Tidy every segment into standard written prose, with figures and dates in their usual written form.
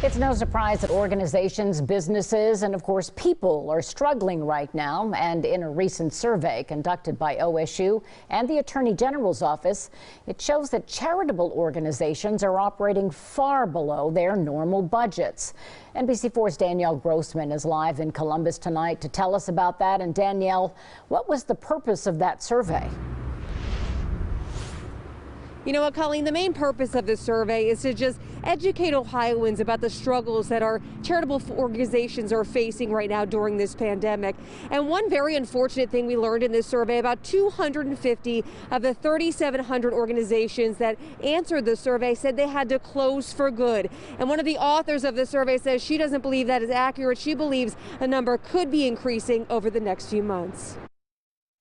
It's no surprise that organizations, businesses, and of course people are struggling right now. And in a recent survey conducted by OSU and the Attorney General's office, it shows that charitable organizations are operating far below their normal budgets. NBC4's Danielle Grossman is live in Columbus tonight to tell us about that. And Danielle, what was the purpose of that survey? You know what, Colleen, the main purpose of this survey is to just educate Ohioans about the struggles that our charitable organizations are facing right now during this pandemic. And one very unfortunate thing we learned in this survey, about 250 of the 3,700 organizations that answered the survey said they had to close for good. And one of the authors of the survey says she doesn't believe that is accurate. She believes the number could be increasing over the next few months.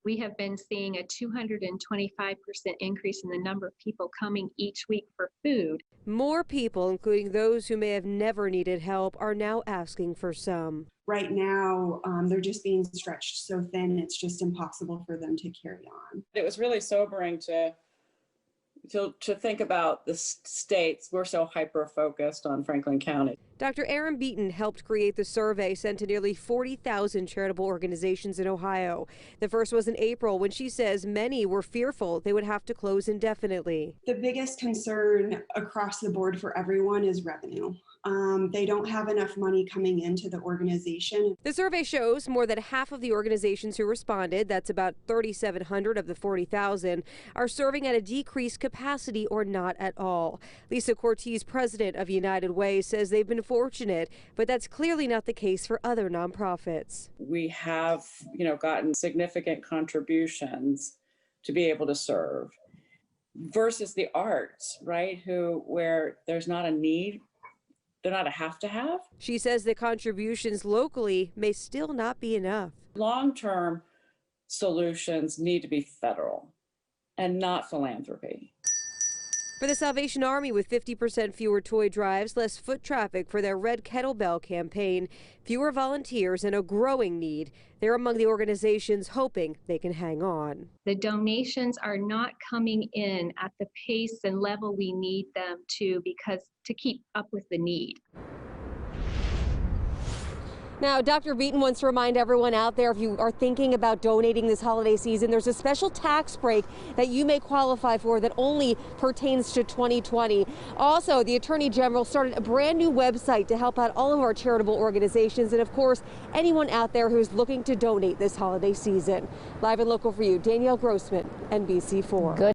We have been seeing a 225% increase in the number of people coming each week for food. More people, including those who may have never needed help, are now asking for some. Right now, they're just being stretched so thin, it's just impossible for them to carry on. It was really sobering to think about the states. We're so hyper-focused on Franklin County. Dr. Aaron Beaton helped create the survey sent to nearly 40,000 charitable organizations in Ohio. The first was in April, when she says many were fearful they would have to close indefinitely. The biggest concern across the board for everyone is revenue. They don't have enough money coming into the organization. The survey shows more than half of the organizations who responded, that's about 3,700 of the 40,000, are serving at a decreased capacity or not at all. Lisa Cortez, president of United Way, says they've been fortunate, but that's clearly not the case for other nonprofits. We have, gotten significant contributions to be able to serve versus the arts, right? Where there's not a need. They're not a have to have. She says the contributions locally may still not be enough. Long-term solutions need to be federal and not philanthropy. For the Salvation Army, with 50% fewer toy drives, less foot traffic for their Red Kettlebell campaign, fewer volunteers, and a growing need, they're among the organizations hoping they can hang on. The donations are not coming in at the pace and level we need them to keep up with the need. Now, Dr. Beaton wants to remind everyone out there, if you are thinking about donating this holiday season, there's a special tax break that you may qualify for that only pertains to 2020. Also, the Attorney General started a brand new website to help out all of our charitable organizations and, of course, anyone out there who's looking to donate this holiday season. Live and local for you, Danielle Grossman, NBC4. Good.